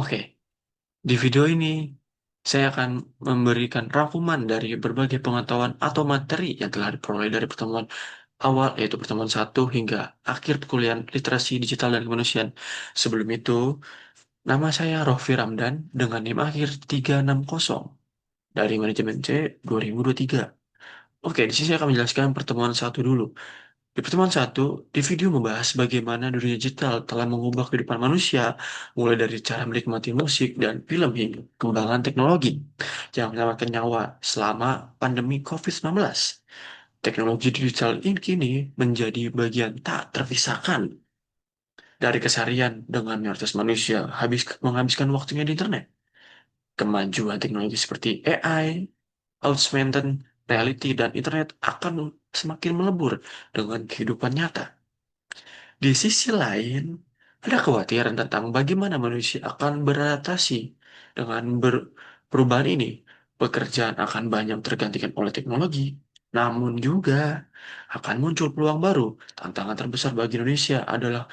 Oke, di video ini saya akan memberikan rangkuman dari berbagai pengetahuan atau materi yang telah diperoleh dari pertemuan awal, yaitu pertemuan satu hingga akhir kuliah literasi digital dan kemanusiaan. Sebelum itu, nama saya Rofi Ramdan dengan NIM akhir 360 dari Manajemen C 2023. Oke, di sini saya akan menjelaskan pertemuan satu dulu. Di pertemuan satu, di video membahas bagaimana dunia digital telah mengubah kehidupan manusia, mulai dari cara menikmati musik dan film hingga kembangan teknologi yang menyelamatkan nyawa selama pandemi COVID-19. Teknologi digital ini kini menjadi bagian tak terpisahkan dari keseharian dengan mayoritas manusia menghabiskan waktunya di internet. Kemajuan teknologi seperti AI, augmented reality, dan internet akan semakin melebur dengan kehidupan nyata. Di sisi lain, ada kekhawatiran tentang bagaimana manusia akan beradaptasi dengan perubahan ini. Pekerjaan akan banyak tergantikan oleh teknologi, namun juga akan muncul peluang baru. Tantangan terbesar bagi Indonesia adalah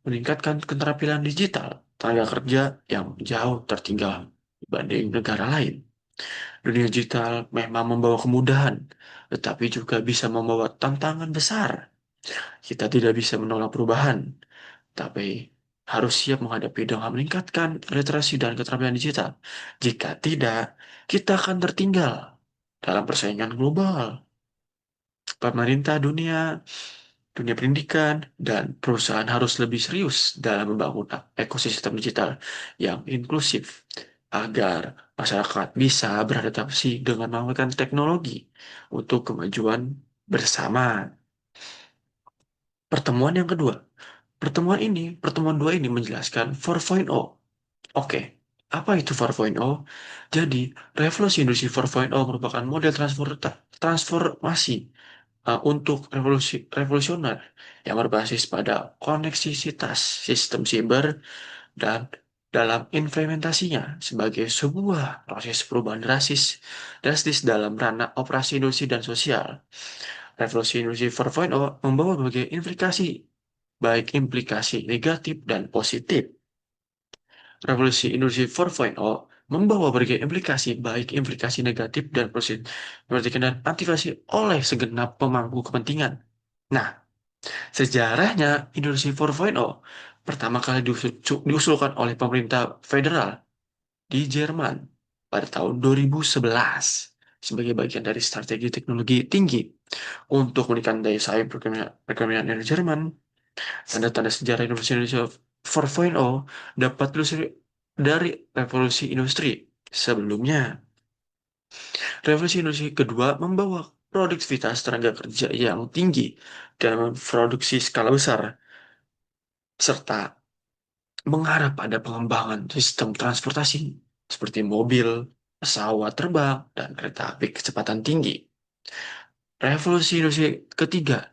meningkatkan keterampilan digital, tenaga kerja yang jauh tertinggal dibanding negara lain. Dunia digital memang membawa kemudahan, tetapi juga bisa membawa tantangan besar. Kita tidak bisa menolak perubahan, tapi harus siap menghadapi dengan meningkatkan literasi dan keterampilan digital. Jika tidak, kita akan tertinggal dalam persaingan global. Pemerintah dunia pendidikan, dan perusahaan harus lebih serius dalam membangun ekosistem digital yang inklusif agar masyarakat bisa beradaptasi dengan menggunakan teknologi untuk kemajuan bersama. Pertemuan yang kedua. Pertemuan dua ini menjelaskan 4.0. Oke, apa itu 4.0? Jadi, revolusi industri 4.0 merupakan model transformasi untuk revolusioner yang berbasis pada koneksivitas sistem siber dan dalam implementasinya sebagai sebuah proses perubahan drastis dalam ranah operasi industri dan sosial. Revolusi industri 4.0 membawa berbagai implikasi, baik implikasi negatif dan positif. Revolusi industri 4.0 membawa berbagai implikasi, baik implikasi negatif dan positif, dan aktivasi oleh segenap pemangku kepentingan. Nah, sejarahnya industri 4.0 pertama kali diusulkan oleh pemerintah federal di Jerman pada tahun 2011 sebagai bagian dari strategi teknologi tinggi untuk meningkatkan daya saing perekonomian dari Jerman. Tanda-tanda sejarah Indonesia Indonesia 4.0 dapat ditelusuri dari revolusi industri sebelumnya. Revolusi industri kedua membawa produktivitas tenaga kerja yang tinggi dan produksi skala besar, serta mengarah pada pengembangan sistem transportasi seperti mobil, pesawat terbang, dan kereta api kecepatan tinggi. Revolusi industri ketiga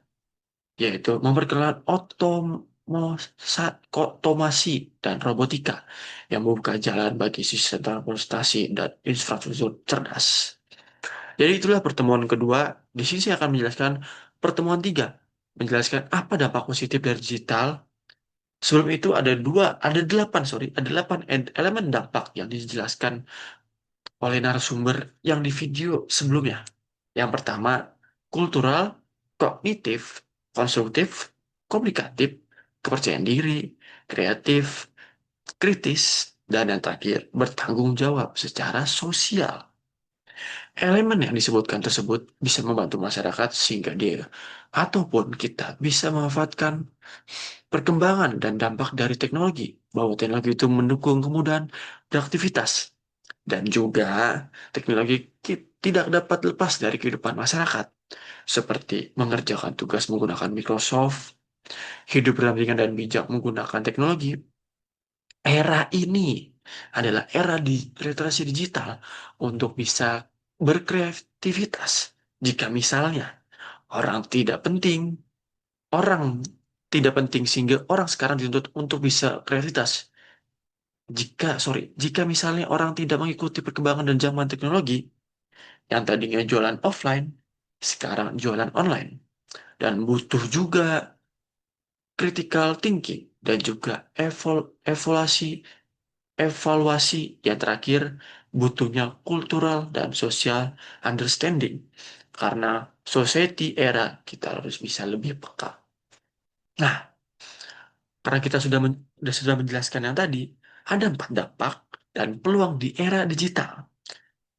yaitu memperkenalkan otomasi dan robotika yang membuka jalan bagi sistem transportasi dan infrastruktur cerdas. Jadi itulah pertemuan kedua. Di sini saya akan menjelaskan pertemuan tiga, menjelaskan apa dampak positif dari digital. Sebelum itu ada delapan, ada delapan elemen dampak yang dijelaskan oleh narasumber yang di video sebelumnya. Yang pertama, kultural, kognitif, konstruktif, komunikatif, kepercayaan diri, kreatif, kritis, dan yang terakhir, bertanggung jawab secara sosial. Elemen yang disebutkan tersebut bisa membantu masyarakat sehingga dia ataupun kita bisa memanfaatkan perkembangan dan dampak dari teknologi, bahwa teknologi itu mendukung kemudahan beraktivitas, dan juga teknologi tidak dapat lepas dari kehidupan masyarakat, seperti mengerjakan tugas menggunakan Microsoft, hidup berdampingan dan bijak menggunakan teknologi. Era ini adalah era di literasi digital untuk bisa berkreativitas. Jika misalnya orang tidak penting, orang tidak penting sehingga orang sekarang dituntut untuk bisa kreativitas. Jika misalnya orang tidak mengikuti perkembangan dan zaman teknologi, yang tadinya jualan offline, sekarang jualan online. Dan butuh juga critical thinking dan juga evaluasi evaluasi, yang terakhir butuhnya cultural dan social understanding. Karena society era kita harus bisa lebih peka. Nah, karena kita sudah menjelaskan yang tadi, ada 4 dampak dan peluang di era digital.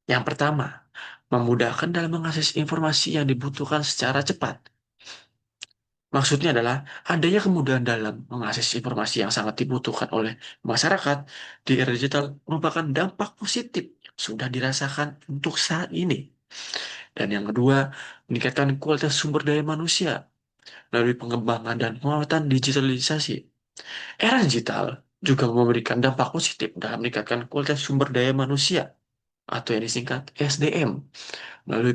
Yang pertama, memudahkan dalam mengakses informasi yang dibutuhkan secara cepat. Maksudnya adalah adanya kemudahan dalam mengakses informasi yang sangat dibutuhkan oleh masyarakat di era digital merupakan dampak positif yang sudah dirasakan untuk saat ini. Dan yang kedua, meningkatkan kualitas sumber daya manusia melalui pengembangan dan penguatan digitalisasi. Era digital juga memberikan dampak positif dalam meningkatkan kualitas sumber daya manusia atau yang disingkat SDM melalui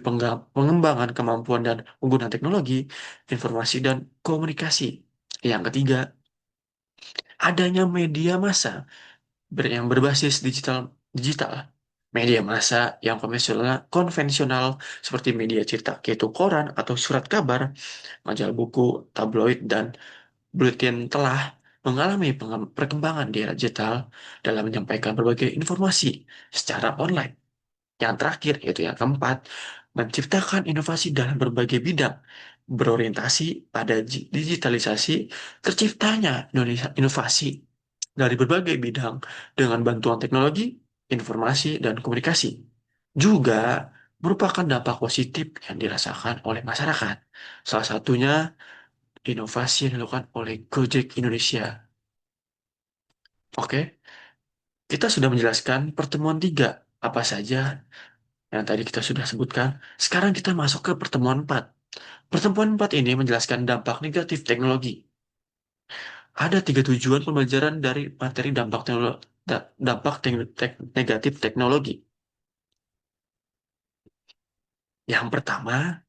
pengembangan kemampuan dan penggunaan teknologi, informasi, dan komunikasi. Yang ketiga, adanya media massa yang berbasis digital. Media massa yang konvensional seperti media cetak, yaitu koran atau surat kabar, majalah buku, tabloid, dan buletin telah mengalami perkembangan di era digital dalam menyampaikan berbagai informasi secara online. Yang terakhir, yaitu yang keempat, menciptakan inovasi dalam berbagai bidang, berorientasi pada digitalisasi, terciptanya inovasi dari berbagai bidang dengan bantuan teknologi, informasi, dan komunikasi. Juga merupakan dampak positif yang dirasakan oleh masyarakat. Salah satunya inovasi yang dilakukan oleh Gojek Indonesia. Oke, kita sudah menjelaskan pertemuan tiga, apa saja yang tadi kita sudah sebutkan. Sekarang kita masuk ke pertemuan 4. Pertemuan 4 ini menjelaskan dampak negatif teknologi. Ada 3 tujuan pembelajaran dari materi negatif teknologi. Yang pertama,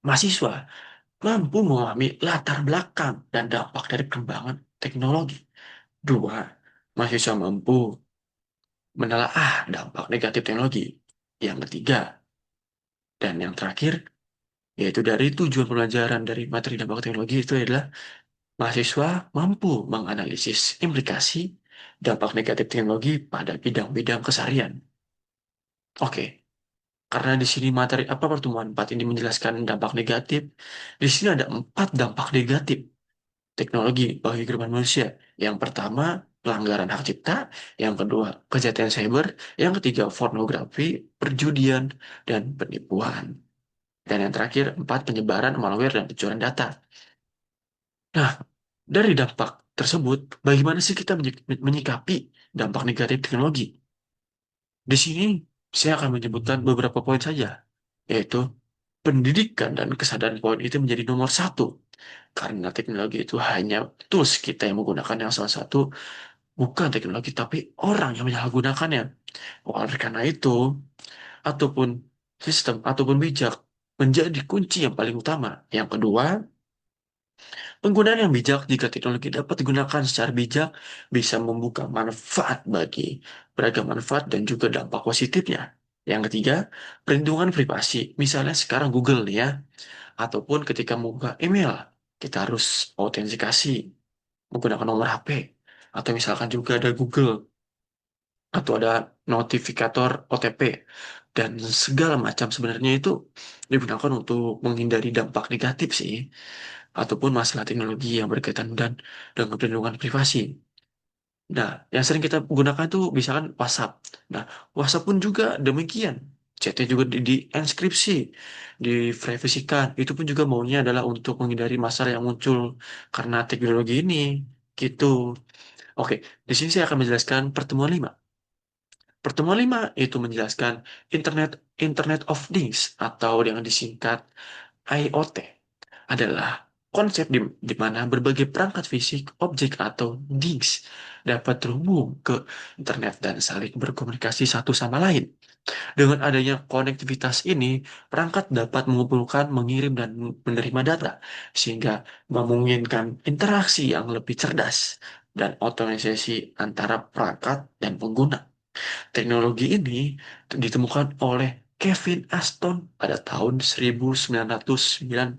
mahasiswa mampu memahami latar belakang dan dampak dari perkembangan teknologi. Dua, mahasiswa mampu menelaah dampak negatif teknologi. Yang ketiga, dan yang terakhir, yaitu dari tujuan pembelajaran dari materi dampak teknologi itu adalah mahasiswa mampu menganalisis implikasi dampak negatif teknologi pada bidang-bidang keseharian. Oke, karena di sini materi apa pertemuan 4 ini menjelaskan dampak negatif, di sini ada 4 dampak negatif teknologi bagi kehidupan manusia. Yang pertama, pelanggaran hak cipta. Yang kedua, kejahatan cyber. Yang ketiga, pornografi, perjudian, dan penipuan. Dan yang terakhir, 4, penyebaran malware dan pencurian data. Nah, dari dampak tersebut, bagaimana sih kita menyikapi dampak negatif teknologi? Di sini, saya akan menyebutkan beberapa poin saja, yaitu pendidikan dan kesadaran poin itu menjadi nomor satu. Karena teknologi itu hanya tools kita yang menggunakan yang salah satu, bukan teknologi, tapi orang yang menyalahgunakannya. Oleh karena itu, ataupun sistem, ataupun bijak, menjadi kunci yang paling utama. Yang kedua, penggunaan yang bijak jika teknologi dapat digunakan secara bijak bisa membuka manfaat bagi beragam manfaat dan juga dampak positifnya. Yang ketiga, perlindungan privasi. Misalnya sekarang Google nih ya, ataupun ketika membuka email, kita harus autentikasi menggunakan nomor HP. Atau misalkan juga ada Google, atau ada notifikator OTP. Dan segala macam sebenarnya itu digunakan untuk menghindari dampak negatif sih ataupun masalah teknologi yang berkaitan dan dengan perlindungan privasi. Nah, yang sering kita gunakan itu misalkan WhatsApp. Nah, WhatsApp pun juga demikian. Chatnya juga di-enskripsi, diprivasikan. Itu pun juga maunya adalah untuk menghindari masalah yang muncul karena teknologi ini. Gitu. Oke, di sini saya akan menjelaskan pertemuan 5. Pertemuan 5 itu menjelaskan Internet Internet of Things atau dengan disingkat IoT adalah konsep di mana berbagai perangkat fisik, objek atau things dapat terhubung ke internet dan saling berkomunikasi satu sama lain. Dengan adanya konektivitas ini, perangkat dapat mengumpulkan, mengirim, dan menerima data, sehingga memungkinkan interaksi yang lebih cerdas dan otomatisasi antara perangkat dan pengguna. Teknologi ini ditemukan oleh Kevin Aston pada tahun 1999.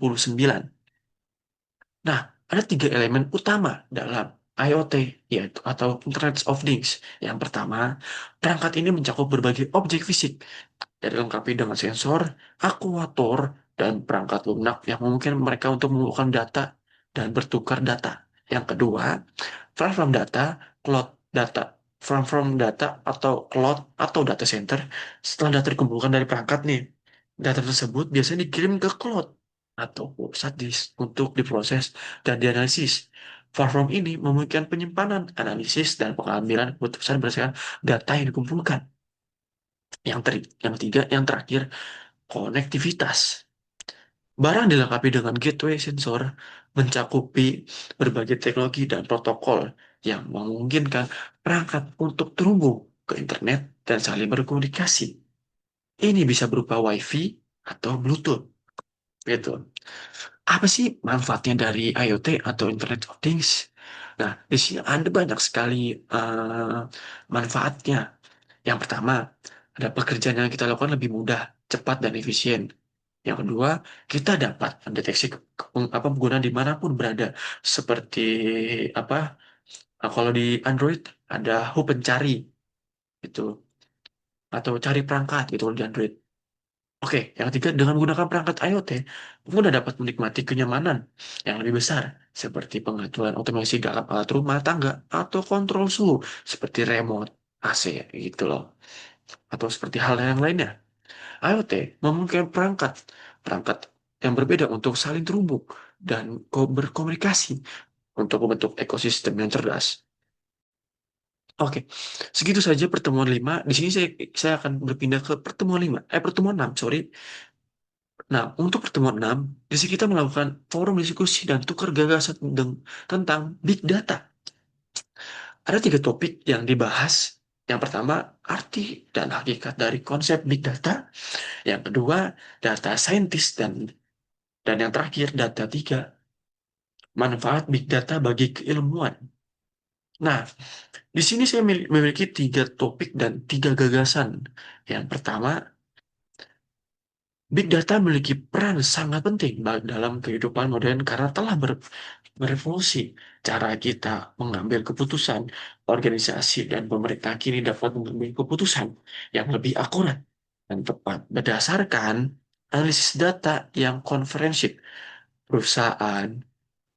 Nah, ada 3 elemen utama dalam IoT, yaitu atau Internet of Things. Yang pertama, perangkat ini mencakup berbagai objek fisik, dan dilengkapi dengan sensor, aktuator, dan perangkat lunak yang memungkinkan mereka untuk mengumpulkan data dan bertukar data. Yang kedua, file from data, cloud data, from data atau cloud atau data center. Setelah data dikumpulkan dari perangkat nih, data tersebut biasanya dikirim ke cloud atau pusat disk untuk diproses dan dianalisis. File from ini memungkinkan penyimpanan, analisis, dan pengambilan keputusan berdasarkan data yang dikumpulkan. Yang ketiga, yang terakhir, konektivitas. Barang dilengkapi dengan gateway sensor mencakupi berbagai teknologi dan protokol yang memungkinkan perangkat untuk terhubung ke internet dan saling berkomunikasi. Ini bisa berupa WiFi atau Bluetooth. Gitu. Apa sih manfaatnya dari IoT atau Internet of Things? Nah, di sini ada banyak sekali eh, manfaatnya. Yang pertama, ada pekerjaan yang kita lakukan lebih mudah, cepat, dan efisien. Yang kedua, kita dapat mendeteksi apa pengguna dimanapun berada, seperti apa? Kalau di Android ada hub pencari itu, atau cari perangkat gitu di Android. Oke, yang ketiga, dengan menggunakan perangkat IoT, pengguna dapat menikmati kenyamanan yang lebih besar, seperti pengaturan otomasi dalam alat rumah tangga atau kontrol suhu, seperti remote AC gitu loh, atau seperti hal yang lainnya. IoT memungkinkan perangkat yang berbeda untuk saling terhubung dan berkomunikasi untuk membentuk ekosistem yang cerdas. Oke, segitu saja pertemuan 5. Di sini saya akan berpindah ke pertemuan 6, sorry. Nah, untuk pertemuan 6, di sini kita melakukan forum diskusi dan tukar gagasan tentang Big Data. Ada 3 topik yang dibahas. Yang pertama, arti dan hakikat dari konsep Big Data. Yang kedua, data scientist dan yang terakhir, data 3, manfaat Big Data bagi keilmuan. Nah, di sini saya memiliki 3 topik dan 3 gagasan. Yang pertama, Big Data memiliki peran sangat penting dalam kehidupan modern karena telah berevolusi cara kita mengambil keputusan. Organisasi dan pemerintah kini dapat mengambil keputusan yang lebih akurat dan tepat berdasarkan analisis data yang konferensial. Perusahaan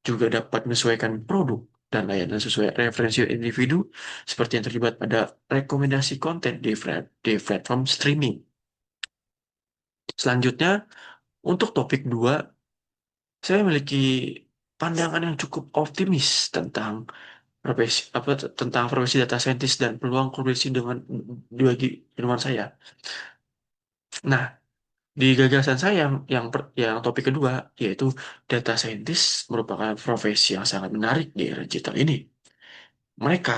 juga dapat menyesuaikan produk dan layanan sesuai referensi individu seperti yang terlibat pada rekomendasi konten di platform streaming. Selanjutnya, untuk topik 2, saya memiliki pandangan yang cukup optimis tentang tentang profesi data scientist dan peluang kolaborasi dengan bagi ilmuwan saya. Nah, di gagasan saya yang topik kedua yaitu data scientist merupakan profesi yang sangat menarik di era digital ini. Mereka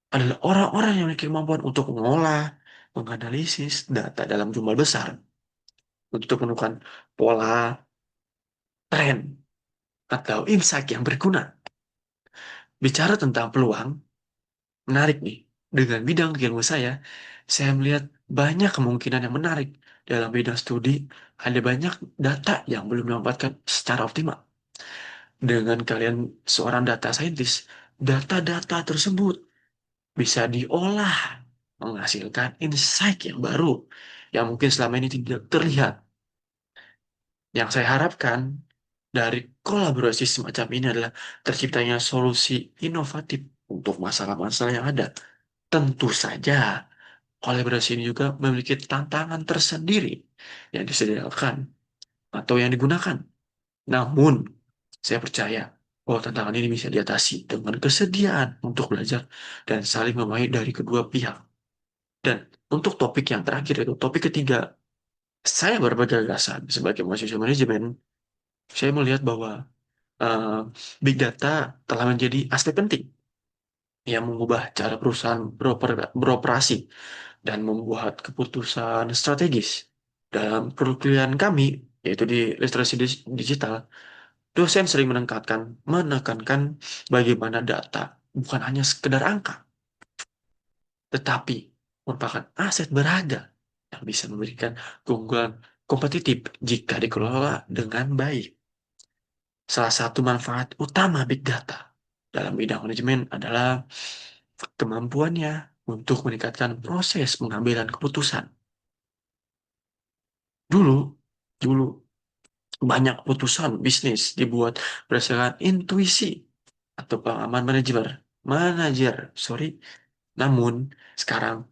adalah orang-orang yang memiliki kemampuan untuk mengolah, menganalisis data dalam jumlah besar untuk menemukan pola, tren, atau insight yang berguna. Bicara tentang peluang, menarik nih. Dengan bidang ilmu saya melihat banyak kemungkinan yang menarik dalam bidang studi. Ada banyak data yang belum dimanfaatkan secara optimal. Dengan kalian seorang data scientist, data-data tersebut bisa diolah, menghasilkan insight yang baru yang mungkin selama ini tidak terlihat. Yang saya harapkan dari kolaborasi semacam ini adalah terciptanya solusi inovatif untuk masalah-masalah yang ada. Tentu saja, kolaborasi ini juga memiliki tantangan tersendiri yang disediakan atau yang digunakan. Namun, saya percaya bahwa tantangan ini bisa diatasi dengan kesediaan untuk belajar dan saling memahami dari kedua pihak. Dan untuk topik yang terakhir, itu topik ketiga, saya berbagi gagasan sebagai mahasiswa manajemen. Saya melihat bahwa eh, big data telah menjadi aspek penting yang mengubah cara perusahaan beroperasi dan membuat keputusan strategis. Dalam perkuliahan kami, yaitu di literasi digital, dosen sering menekankan bagaimana data bukan hanya sekedar angka, tetapi merupakan aset berharga yang bisa memberikan keunggulan kompetitif jika dikelola dengan baik. Salah satu manfaat utama big data dalam bidang manajemen adalah kemampuannya untuk meningkatkan proses pengambilan keputusan. Dulu, dulu banyak keputusan bisnis dibuat berdasarkan intuisi atau pengalaman sorry. Namun sekarang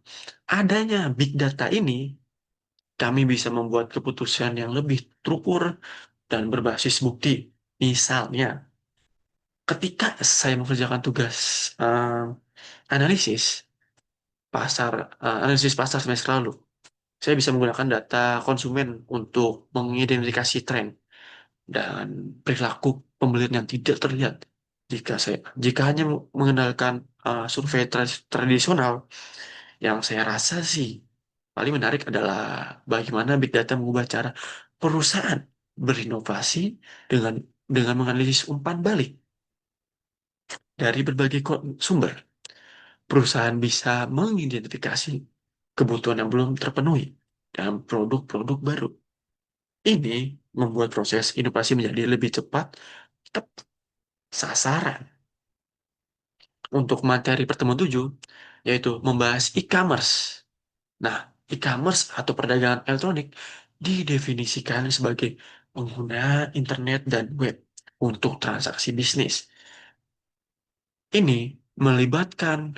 adanya big data ini, kami bisa membuat keputusan yang lebih terukur dan berbasis bukti. Misalnya, ketika saya mengerjakan tugas eh, analisis analisis pasar semester lalu, saya bisa menggunakan data konsumen untuk mengidentifikasi tren dan perilaku pembelian yang tidak terlihat. Jika hanya mengandalkan survei tradisional, yang saya rasa sih paling menarik adalah bagaimana big data mengubah cara perusahaan berinovasi dengan menganalisis umpan balik dari berbagai sumber. Perusahaan bisa mengidentifikasi kebutuhan yang belum terpenuhi dalam produk-produk baru. Ini membuat proses inovasi menjadi lebih cepat, tepat sasaran. Untuk materi pertemuan 7, yaitu membahas e-commerce. Nah, e-commerce atau perdagangan elektronik didefinisikan sebagai penggunaan internet dan web untuk transaksi bisnis. Ini melibatkan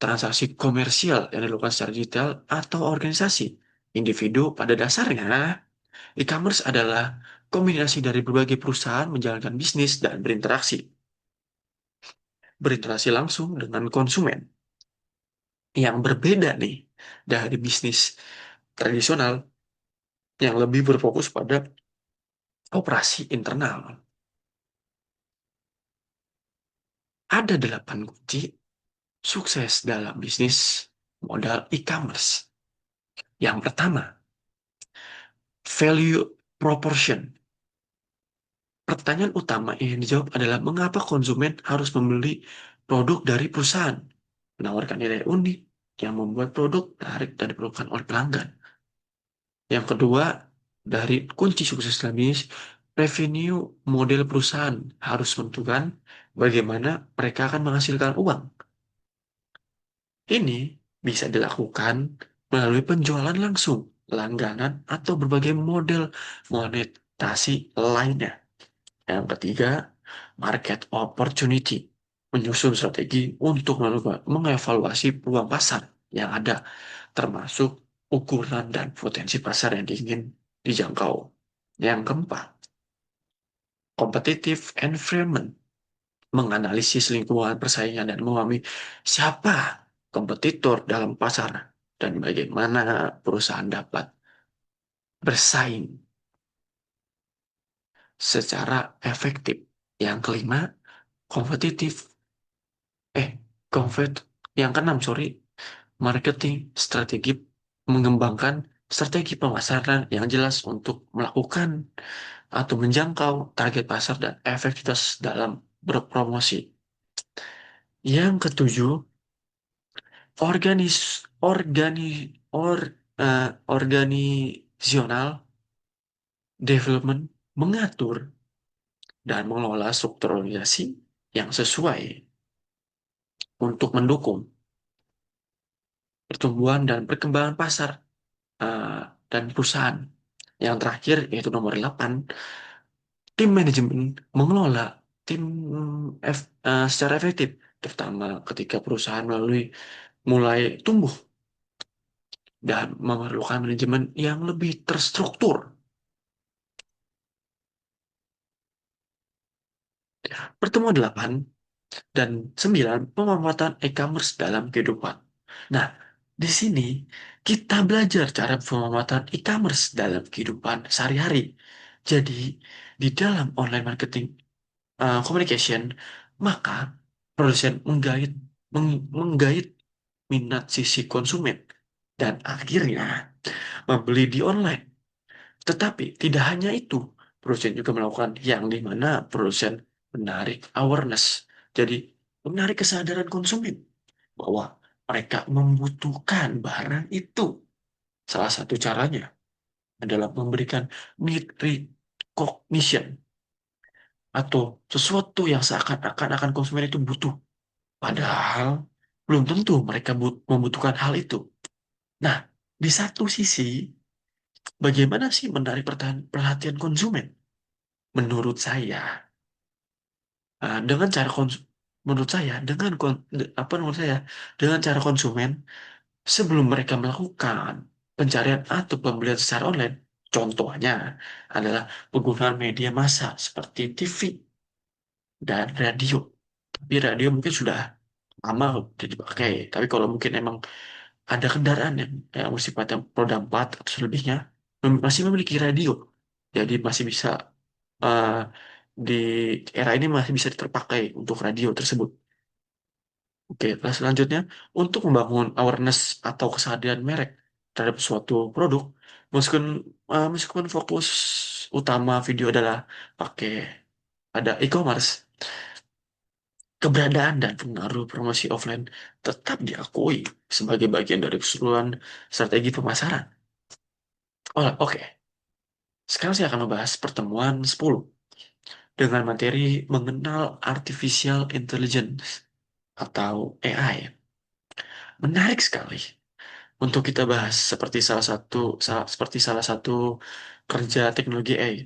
transaksi komersial yang dilakukan secara digital atau organisasi. Individu pada dasarnya, e-commerce adalah kombinasi dari berbagai perusahaan menjalankan bisnis dan berinteraksi langsung dengan konsumen. Yang berbeda nih dari bisnis tradisional yang lebih berfokus pada operasi internal. Ada 8 kunci sukses dalam bisnis modal e-commerce. Yang pertama, value proportion. Pertanyaan utama yang dijawab adalah mengapa konsumen harus membeli produk dari perusahaan, menawarkan nilai unik yang membuat produk menarik dan diperlukan oleh pelanggan. Yang kedua, dari kunci sukses dalam bisnis, revenue model perusahaan harus menentukan bagaimana mereka akan menghasilkan uang. Ini bisa dilakukan melalui penjualan langsung, langganan, atau berbagai model monetasi lainnya. Yang ketiga, market opportunity. Menyusun strategi untuk mengevaluasi peluang pasar yang ada, termasuk ukuran dan potensi pasar yang ingin dijangkau. Yang keempat, competitive environment. Menganalisis lingkungan persaingan dan memahami siapa kompetitor dalam pasar dan bagaimana perusahaan dapat bersaing secara efektif. Yang kelima, kompetitif. Eh, kompet. Yang keenam, sorry, marketing strategi mengembangkan strategi pemasaran yang jelas untuk melakukan atau menjangkau target pasar dan efektivitas dalam berpromosi. Yang ketujuh, Organis, organi, organizational development mengatur dan mengelola struktur organisasi yang sesuai untuk mendukung pertumbuhan dan perkembangan pasar eh, dan perusahaan. Yang terakhir yaitu nomor 8, tim manajemen mengelola tim secara efektif, terutama ketika perusahaan mulai tumbuh dan memerlukan manajemen yang lebih terstruktur. Pertemuan 8 dan 9, pemanfaatan e-commerce dalam kehidupan. Nah, di sini kita belajar cara pemanfaatan e-commerce dalam kehidupan sehari-hari. Jadi, di dalam online marketing communication, maka produsen menggait minat sisi konsumen dan akhirnya membeli di online. Tetapi tidak hanya itu, produsen juga melakukan yang di mana produsen menarik awareness. Jadi, menarik kesadaran konsumen bahwa mereka membutuhkan barang itu. Salah satu caranya adalah memberikan need recognition. atau sesuatu yang seakan-akan akan konsumen itu butuh. Padahal belum tentu mereka membutuhkan hal itu. Nah, di satu sisi, bagaimana sih menarik perhatian konsumen? Menurut saya, dengan cara menurut saya menurut saya dengan cara konsumen sebelum mereka melakukan pencarian atau pembelian secara online, contohnya adalah penggunaan media massa seperti TV dan radio. Tapi radio mungkin sudah lama tidak dipakai. Tapi kalau mungkin emang ada kendaraan yang sifatnya roda 4 atau selebihnya masih memiliki radio, jadi masih bisa eh, di era ini masih bisa terpakai untuk radio tersebut. Oke, nah selanjutnya untuk membangun awareness atau kesadaran merek terhadap suatu produk, meskipun fokus utama video adalah pakai pada e-commerce, keberadaan dan pengaruh promosi offline tetap diakui sebagai bagian dari keseluruhan strategi pemasaran. Oh, oke. Sekarang saya akan membahas pertemuan 10 dengan materi mengenal artificial intelligence atau AI. Menarik sekali untuk kita bahas seperti salah satu kerja teknologi AI,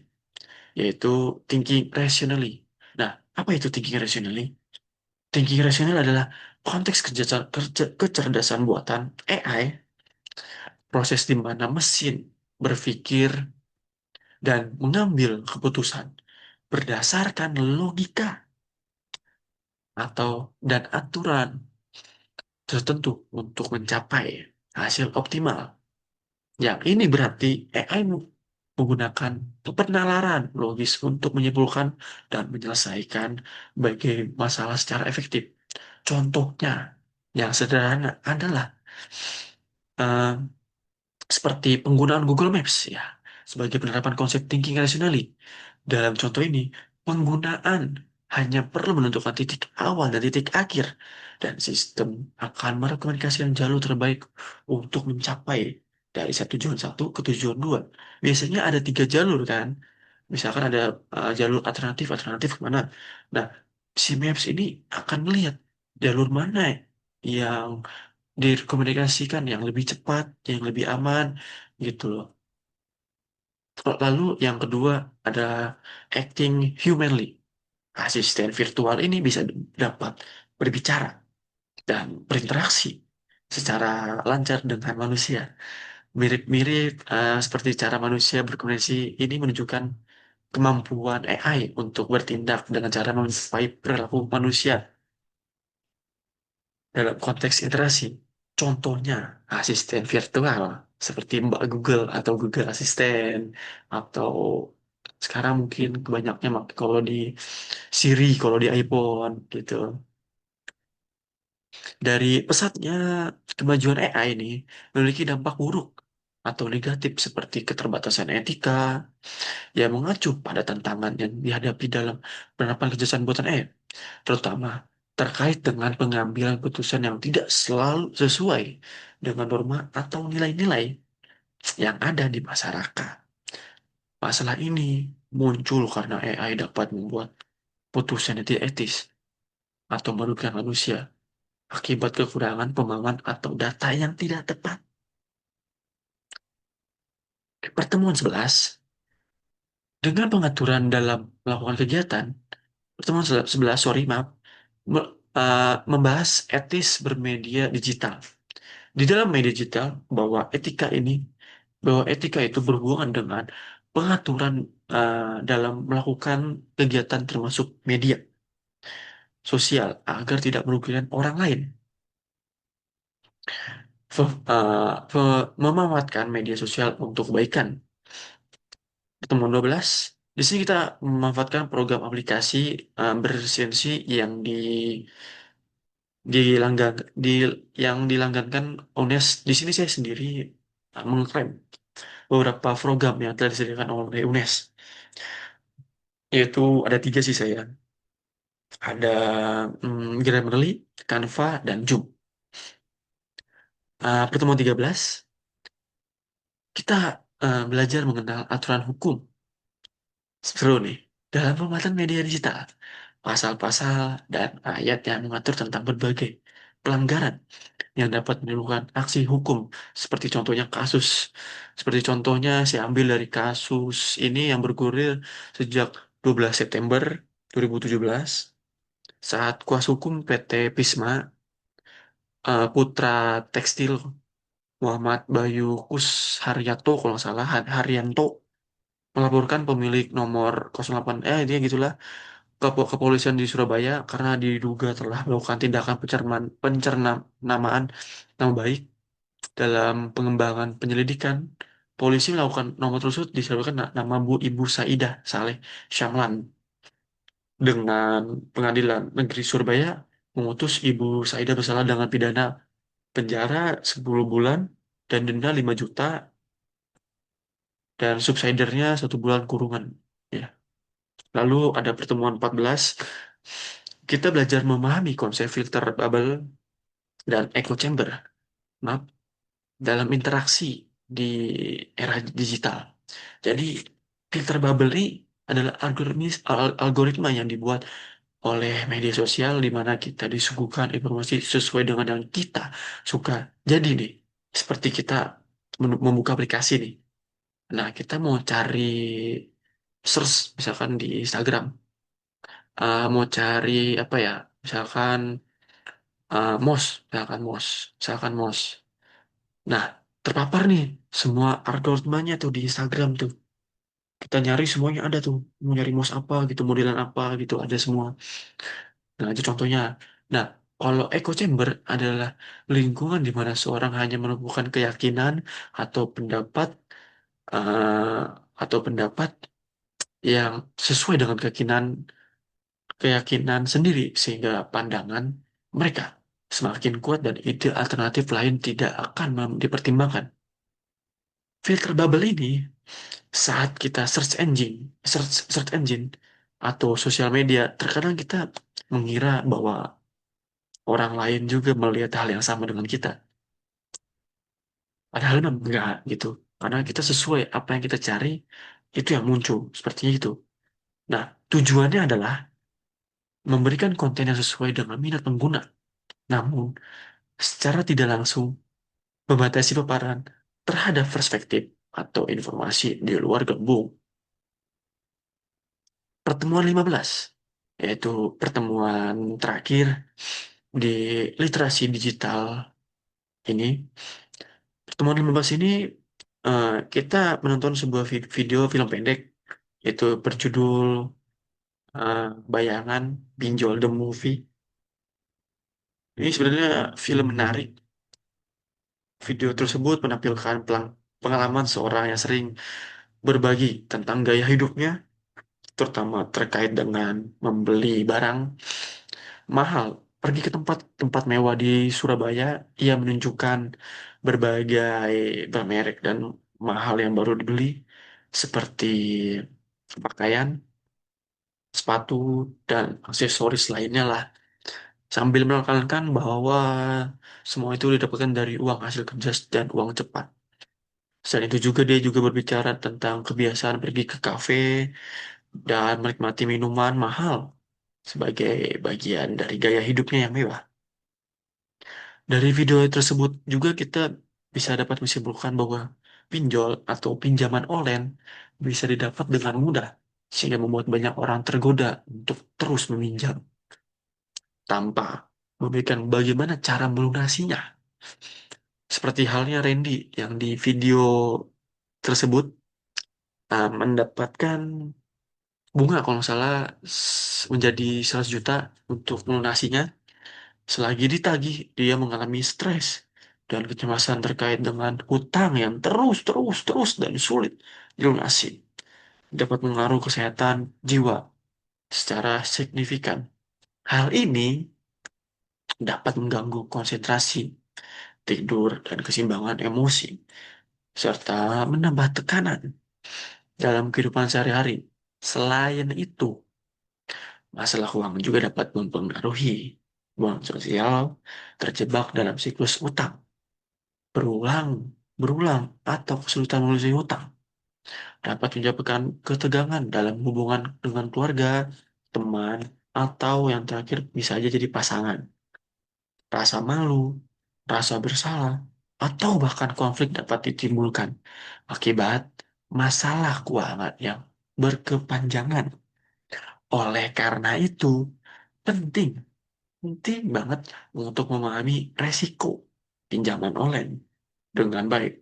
yaitu thinking rationally. Nah, apa itu thinking rationally? Thinking rational adalah konteks kecerdasan buatan AI, proses di mana mesin berpikir dan mengambil keputusan berdasarkan logika atau dan aturan tertentu untuk mencapai hasil optimal. Yang ini berarti AI menggunakan penalaran logis untuk menyimpulkan dan menyelesaikan berbagai masalah secara efektif. Contohnya yang sederhana adalah eh, seperti penggunaan Google Maps ya sebagai penerapan konsep thinking rationally. Dalam contoh ini, penggunaan hanya perlu menentukan titik awal dan titik akhir dan sistem akan merekomendasikan jalur terbaik untuk mencapai dari tujuan satu ke tujuan dua. Biasanya ada tiga jalur kan. Misalkan ada jalur alternatif kemana. Nah, si Maps ini akan melihat jalur mana yang direkomendasikan yang lebih cepat, yang lebih aman, gitu loh. Lalu yang kedua ada acting humanly. Asisten virtual ini bisa dapat berbicara dan berinteraksi secara lancar dengan manusia. Mirip-mirip seperti cara manusia berkomunikasi ini menunjukkan kemampuan AI untuk bertindak dengan cara menyesuaikan perilaku manusia dalam konteks interaksi. Contohnya, asisten virtual seperti Mbak Google atau Google Assistant atau sekarang mungkin kebanyaknya kalau di Siri, kalau di iPhone gitu. Dari pesatnya kemajuan AI ini memiliki dampak buruk atau negatif seperti keterbatasan etika yang mengacu pada tantangan yang dihadapi dalam penerapan kecerdasan buatan AI, terutama terkait dengan pengambilan keputusan yang tidak selalu sesuai dengan norma atau nilai-nilai yang ada di masyarakat. Masalah ini muncul karena AI dapat membuat putusan yang tidak etis atau merugikan manusia akibat kekurangan pemahaman atau data yang tidak tepat. Pertemuan 11 dengan pengaturan dalam melakukan kegiatan, pertemuan 11, sorry maaf, membahas etis bermedia digital. Di dalam media digital, bahwa etika itu berhubungan dengan pengaturan dalam melakukan kegiatan termasuk media sosial agar tidak merugikan orang lain. Memanfaatkan media sosial untuk kebaikan. Pertemuan 12, di sini kita memanfaatkan program aplikasi berlisensi dilanggan di yang dilanggankan UNES. Di sini saya sendiri mengklaim beberapa program yang telah disediakan oleh UNES. Yaitu ada tiga sih saya. Ada Grammarly, Canva, dan Joom. Pertemuan 13, kita belajar mengenal aturan hukum. Seru nih. dalam pembuatan media digital. Pasal-pasal dan ayat yang mengatur tentang berbagai pelanggaran yang dapat menimbulkan aksi hukum. Seperti contohnya kasus, seperti contohnya saya ambil dari kasus ini yang bergulir sejak 12 September 2017 saat kuasa hukum PT Pisma, Putra Tekstil Muhammad Bayu Kus Haryanto kalau nggak salah Haryanto melaporkan pemilik nomor 08 dia gitulah kepolisian di Surabaya karena diduga telah melakukan tindakan pencernamaan nama baik dalam pengembangan penyelidikan. Polisi melakukan nomor tersebut disebabkan nama Ibu Saidah Saleh Syamlan dengan Pengadilan Negeri Surabaya memutus Ibu Saidah bersalah dengan pidana penjara 10 bulan dan denda 5 juta dan subsidiarnya 1 bulan kurungan. Ya. Lalu ada pertemuan 14, kita belajar memahami konsep filter bubble dan echo chamber. Maaf, dalam interaksi di era digital. Jadi, filter bubble ini adalah algoritma yang dibuat oleh media sosial di mana kita disuguhkan informasi sesuai dengan yang kita suka. Jadi nih, seperti kita membuka aplikasi nih. Nah, kita mau cari search misalkan di Instagram, mau cari apa ya? Misalkan misalkan MOS. Nah, terpapar nih semua algoritmanya tuh di Instagram tuh. Kita nyari semuanya ada tuh. Mau nyari mouse apa gitu, modelan apa gitu, ada semua. Nah, itu contohnya. Nah, kalau echo chamber adalah lingkungan di mana seorang hanya menemukan keyakinan atau pendapat eh, pendapat yang sesuai dengan keyakinan sendiri sehingga pandangan mereka semakin kuat dan ide alternatif lain tidak akan dipertimbangkan. Filter bubble ini saat kita search engine atau sosial media, terkadang kita mengira bahwa orang lain juga melihat hal yang sama dengan kita. Padahal memang enggak gitu. Karena kita sesuai apa yang kita cari, itu yang muncul. Seperti itu. Nah, tujuannya adalah memberikan konten yang sesuai dengan minat pengguna. Namun, secara tidak langsung, membatasi paparan terhadap perspektif atau informasi di luar gelembung. Pertemuan 15 yaitu pertemuan terakhir di literasi digital ini. Pertemuan 15 ini kita menonton sebuah video film pendek yaitu berjudul Bayangan Pinjol the Movie. Ini sebenarnya film menarik. Video tersebut menampilkan pengalaman seorang yang sering berbagi tentang gaya hidupnya, terutama terkait dengan membeli barang mahal. Pergi ke tempat-tempat mewah di Surabaya, ia menunjukkan berbagai merek dan mahal yang baru dibeli, seperti pakaian, sepatu, dan aksesoris lainnya lah. Sambil menekankan bahwa semua itu didapatkan dari uang hasil kerja dan uang cepat. Selain itu juga dia juga berbicara tentang kebiasaan pergi ke kafe dan menikmati minuman mahal sebagai bagian dari gaya hidupnya yang mewah. Dari video tersebut juga kita bisa dapat menyimpulkan bahwa pinjol atau pinjaman online bisa didapat dengan mudah, sehingga membuat banyak orang tergoda untuk terus meminjam tanpa memberikan bagaimana cara melunasinya. Seperti halnya Randy yang di video tersebut mendapatkan bunga kalau nggak salah menjadi 100 juta untuk melunasinya. Selagi ditagih, dia mengalami stres dan kecemasan terkait dengan hutang yang terus dan sulit dilunasi. Dapat mengaruh kesehatan jiwa secara signifikan. Hal ini dapat mengganggu konsentrasi, tidur, dan keseimbangan emosi, serta menambah tekanan dalam kehidupan sehari-hari. Selain itu, masalah uang juga dapat mempengaruhi hubungan sosial, terjebak dalam siklus utang berulang, berulang, atau kesulitan melunasi hutang. dapat menyebabkan ketegangan dalam hubungan dengan keluarga, teman, atau yang terakhir bisa aja jadi pasangan. Rasa malu, rasa bersalah, atau bahkan konflik dapat ditimbulkan akibat masalah keuangan yang berkepanjangan. Oleh karena itu, penting, penting banget untuk memahami resiko pinjaman online dengan baik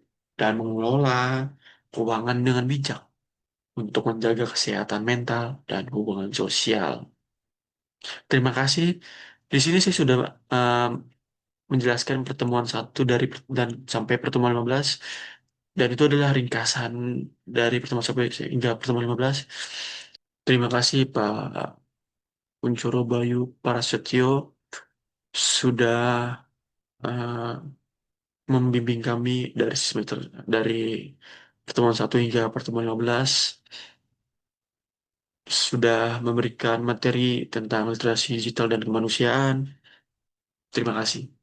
dan mengelola keuangan dengan bijak untuk menjaga kesehatan mental dan hubungan sosial. Terima kasih. Di sini saya sudah menjelaskan pertemuan satu dan sampai pertemuan 15, dan itu adalah ringkasan dari pertemuan sampai hingga pertemuan 15. Terima kasih Pak Kuncoro Bayu Prasetyo sudah eh, membimbing kami dari pertemuan satu hingga pertemuan 15, sudah memberikan materi tentang literasi digital dan kemanusiaan. Terima kasih.